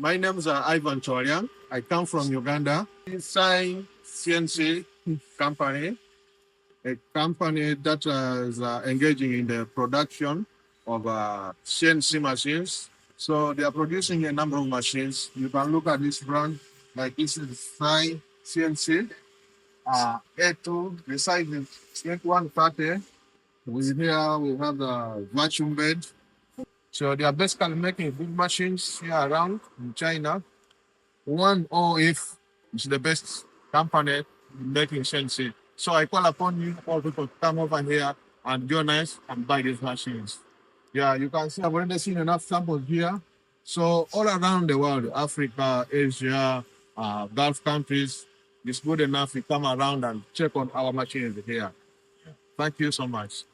My name is Ivan Cholian. I come from Uganda. Inside CNC company, a company that is engaging in the production of CNC machines. So they are producing a number of machines. You can look at this brand, like this is Sai CNC A2. The size is 130. With here we have the vacuum bed. So they are basically making big machines here around in China. One OF is the best company making CNC. So I call upon you all people to come over here and join us and buy these machines. Yeah, you can see I've already seen enough samples here. So all around the world, Africa, Asia, Gulf countries, it's good enough to come around and check on our machines here. Thank you so much.